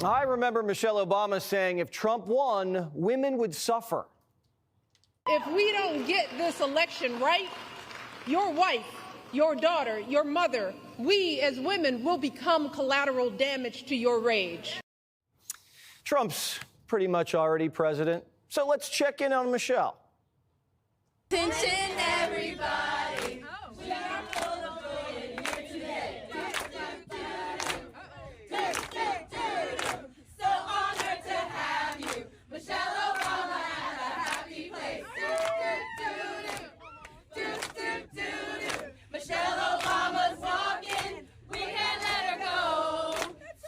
I remember Michelle Obama saying if Trump won, women would suffer. If we don't get this election right, your wife, your daughter, your mother, we as women will become collateral damage to your rage. Trump's pretty much already president, so let's check in on Michelle. Attention, everybody. We are full of joy in here today. So honored to have you, Michelle Obama, at a happy place. Michelle Obama's walking, we can't let her go.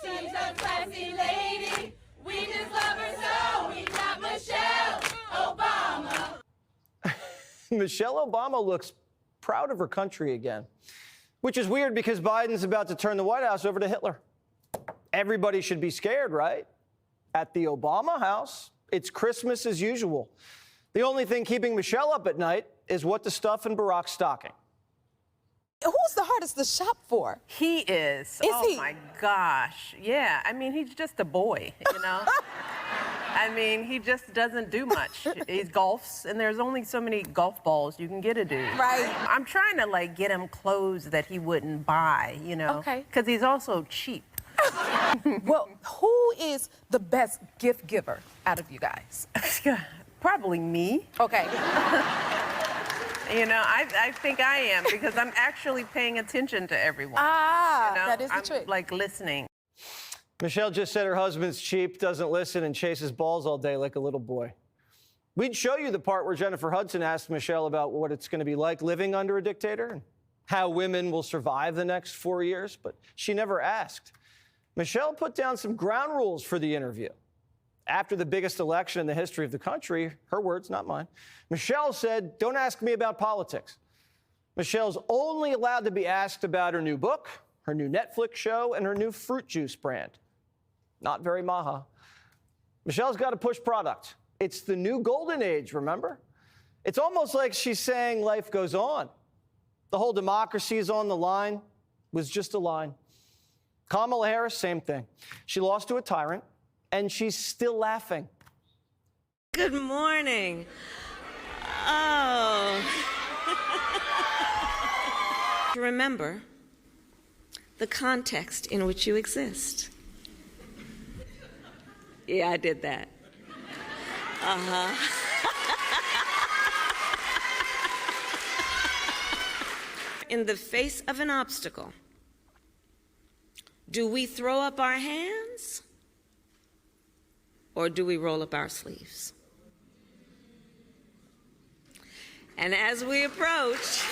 She's a classy lady, we just love her so. We got Michelle Obama. Michelle Obama looks proud of her country again, which is weird because Biden's about to turn the White House over to Hitler. Everybody should be scared, right? At the Obama house, it's Christmas as usual. The only thing keeping Michelle up at night is what to stuff in Barack's stocking. Who's the hardest to shop for? He is. Oh, my gosh. Yeah. I mean, he's just a boy, you know? I mean, he just doesn't do much. He golfs, and there's only so many golf balls you can get a dude. Right. I'm trying to, like, get him clothes that he wouldn't buy, you know? Okay. Because he's also cheap. Well, who is the best gift giver out of you guys? Probably me. Okay. You know, I think I am, because I'm actually paying attention to everyone. Ah, you know? that is the I'm, trick. like, listening. Michelle just said her husband's cheap, doesn't listen, and chases balls all day like a little boy. We'd show you the part where Jennifer Hudson asked Michelle about what it's going to be like living under a dictator and how women will survive the next 4 years, but she never asked. Michelle put down some ground rules for the interview. After the biggest election in the history of the country, her words, not mine, Michelle said, "Don't ask me about politics." Michelle's only allowed to be asked about her new book, her new Netflix show, and her new fruit juice brand. Not very maha. Michelle's got to push product. It's the new golden age, remember? It's almost like she's saying life goes on. The whole democracy is on the line was just a line. Kamala Harris, same thing. She lost to a tyrant, and she's still laughing. Good morning. Oh. Remember the context in which you exist. Yeah, I did that. Uh-huh. In the face of an obstacle, do we throw up our hands or do we roll up our sleeves? And as we approach...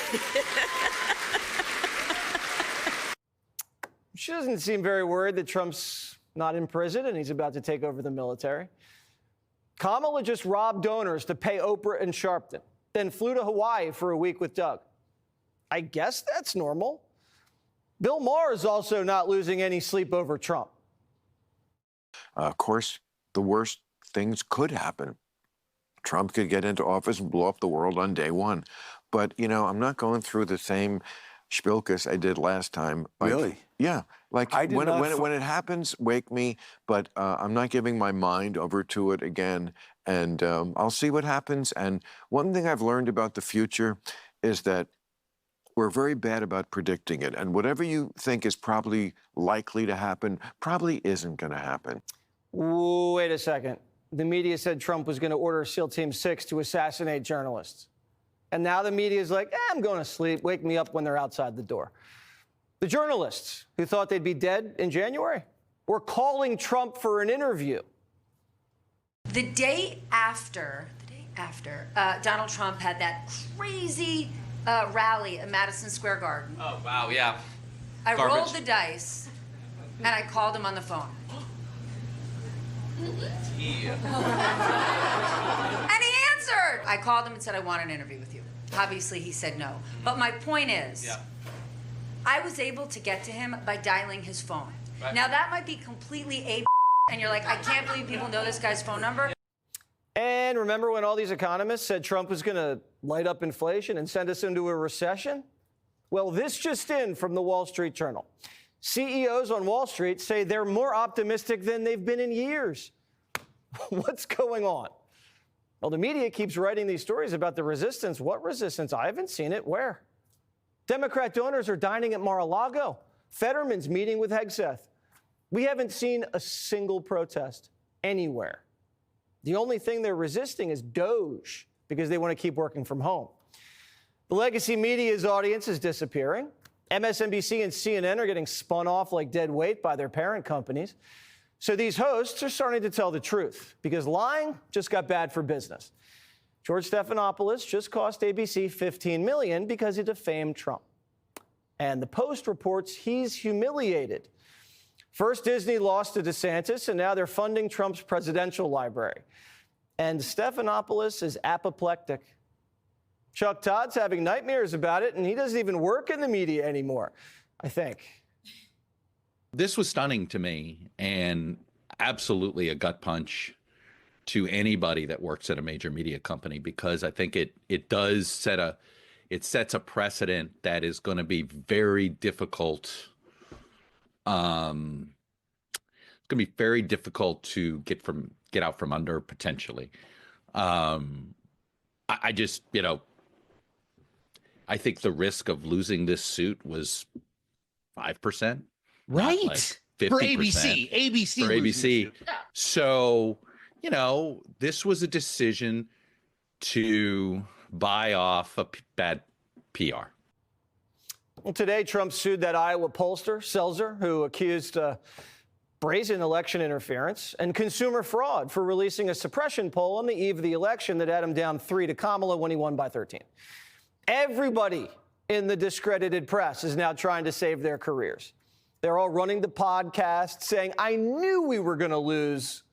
She doesn't seem very worried that Trump's not in prison and he's about to take over the military. Kamala just robbed donors to pay Oprah and Sharpton, then flew to Hawaii for a week with Doug. I guess that's normal. Bill Maher is also not losing any sleep over Trump. Of course, the worst things could happen. Trump could get into office and blow up the world on day one. But, you know, I'm not going through the same spilkus I did last time. Like, really? Yeah. Like, when it happens, wake me. But I'm not giving my mind over to it again. And I'll see what happens. And one thing I've learned about the future is that we're very bad about predicting it. And whatever you think is probably likely to happen probably isn't going to happen. Wait a second. The media said Trump was going to order SEAL Team 6 to assassinate journalists. And now the media is like, I'm going to sleep. Wake me up when they're outside the door. The journalists who thought they'd be dead in January were calling Trump for an interview. The day after Donald Trump had that crazy rally at Madison Square Garden. Oh, wow, yeah. I rolled the dice, and I called him on the phone. Yeah. And he answered! I called him and said, I want an interview with you. Obviously, he said no. But my point is, I was able to get to him by dialing his phone. Right. Now, that might be completely and you're like, I can't believe people know this guy's phone number. And remember when all these economists said Trump was going to light up inflation and send us into a recession? Well, this just in from the Wall Street Journal. CEOs on Wall Street say they're more optimistic than they've been in years. What's going on? Well, the media keeps writing these stories about the resistance. What resistance? I haven't seen it. Where? Democrat donors are dining at Mar-a-Lago. Fetterman's meeting with Hegseth. We haven't seen a single protest anywhere. The only thing they're resisting is Doge because they want to keep working from home. The legacy media's audience is disappearing. MSNBC and CNN are getting spun off like dead weight by their parent companies. So these hosts are starting to tell the truth because lying just got bad for business. George Stephanopoulos just cost ABC $15 million because he defamed Trump. And the Post reports he's humiliated. First, Disney lost to DeSantis, and now they're funding Trump's presidential library. And Stephanopoulos is apoplectic. Chuck Todd's having nightmares about it, and he doesn't even work in the media anymore, I think. This was stunning to me and absolutely a gut punch to anybody that works at a major media company, because I think it sets a precedent that is going to be very difficult. It's going to be very difficult to get out from under potentially. I just, I think the risk of losing this suit was 5%. Right. Like 50%. For ABC. ABC. For ABC. So, this was a decision to buy off a bad PR. Well, today, Trump sued that Iowa pollster, Selzer, who accused brazen election interference and consumer fraud for releasing a suppression poll on the eve of the election that had him down 3 to Kamala when he won by 13. Everybody in the discredited press is now trying to save their careers. They're all running the podcast saying, I knew we were going to lose.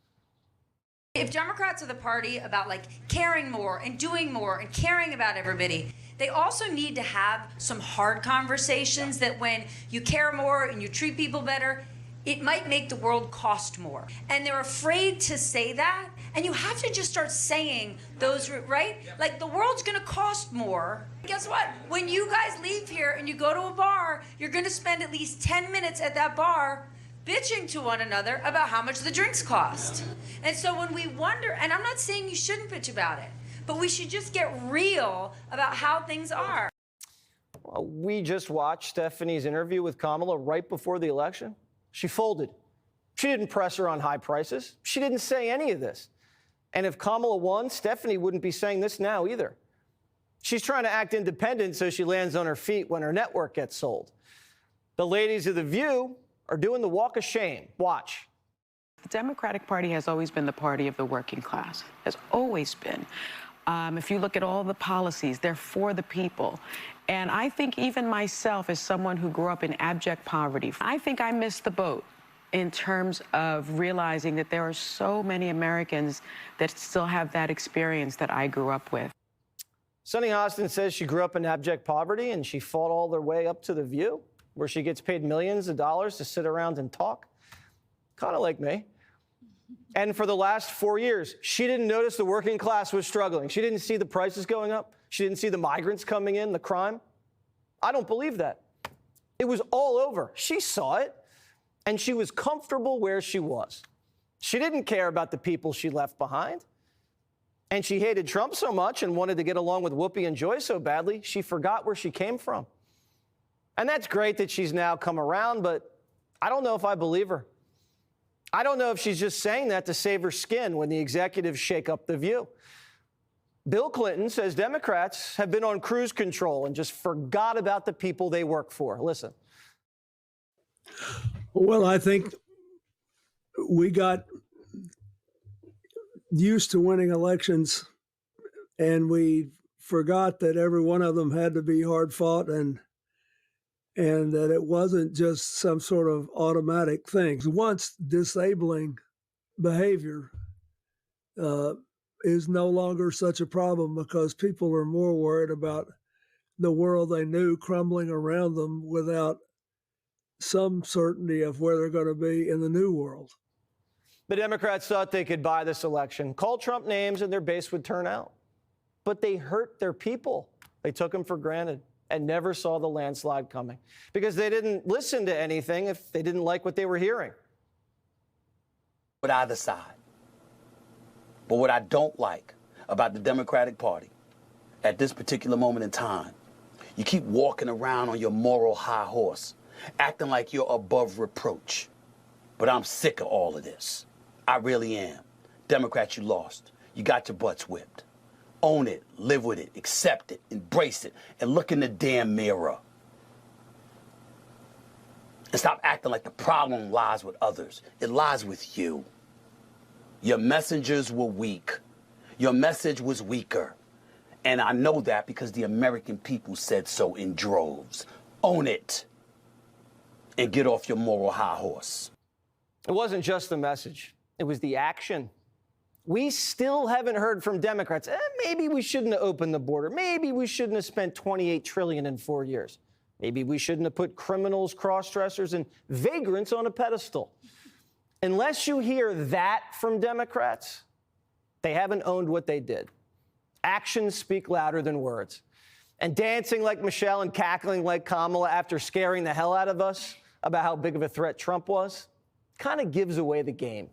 If Democrats are the party about caring more and doing more and caring about everybody, they also need to have some hard conversations that when you care more and you treat people better, it might make the world cost more. And they're afraid to say that. And you have to just start saying those, right? Like, the world's gonna cost more. Guess what? When you guys leave here and you go to a bar, you're gonna spend at least 10 minutes at that bar bitching to one another about how much the drinks cost. And so when we wonder, and I'm not saying you shouldn't bitch about it, but we should just get real about how things are. Well, we just watched Stephanie's interview with Kamala right before the election. She folded. She didn't press her on high prices. She didn't say any of this. And if Kamala won, Stephanie wouldn't be saying this now either. She's trying to act independent so she lands on her feet when her network gets sold. The ladies of The View are doing the walk of shame. Watch. The Democratic Party has always been the party of the working class, has always been. If you look at all the policies, they're for the people. And I think even myself, as someone who grew up in abject poverty, I think I missed the boat in terms of realizing that there are so many Americans that still have that experience that I grew up with. Sunny Hostin says she grew up in abject poverty and she fought all the way up to The View, where she gets paid millions of dollars to sit around and talk. Kind of like me. And for the last 4 years, she didn't notice the working class was struggling. She didn't see the prices going up. She didn't see the migrants coming in, the crime. I don't believe that. It was all over. She saw it, and she was comfortable where she was. She didn't care about the people she left behind. And she hated Trump so much and wanted to get along with Whoopi and Joy so badly, she forgot where she came from. And that's great that she's now come around, but I don't know if I believe her. I don't know if she's just saying that to save her skin when the executives shake up The View. Bill Clinton says Democrats have been on cruise control and just forgot about the people they work for. Listen. Well, I think we got used to winning elections and we forgot that every one of them had to be hard fought and that it wasn't just some sort of automatic thing. Once disabling behavior is no longer such a problem because people are more worried about the world they knew crumbling around them without some certainty of where they're going to be in the new world. The Democrats thought they could buy this election, call Trump names, and their base would turn out. But they hurt their people. They took them for granted. and never saw the landslide coming because they didn't listen to anything if they didn't like what they were hearing. With either side. But what I don't like about the Democratic Party at this particular moment in time, you keep walking around on your moral high horse, acting like you're above reproach. But I'm sick of all of this. I really am. Democrats, you lost. You got your butts whipped. Own it, live with it, accept it, embrace it, and look in the damn mirror. And stop acting like the problem lies with others. It lies with you. Your messengers were weak. Your message was weaker. And I know that because the American people said so in droves. Own it. And get off your moral high horse. It wasn't just the message. It was the action. We still haven't heard from Democrats. Maybe we shouldn't have opened the border. Maybe we shouldn't have spent $28 trillion in 4 years. Maybe we shouldn't have put criminals, cross-dressers, and vagrants on a pedestal. Unless you hear that from Democrats, they haven't owned what they did. Actions speak louder than words. And dancing like Michelle and cackling like Kamala after scaring the hell out of us about how big of a threat Trump was kind of gives away the game.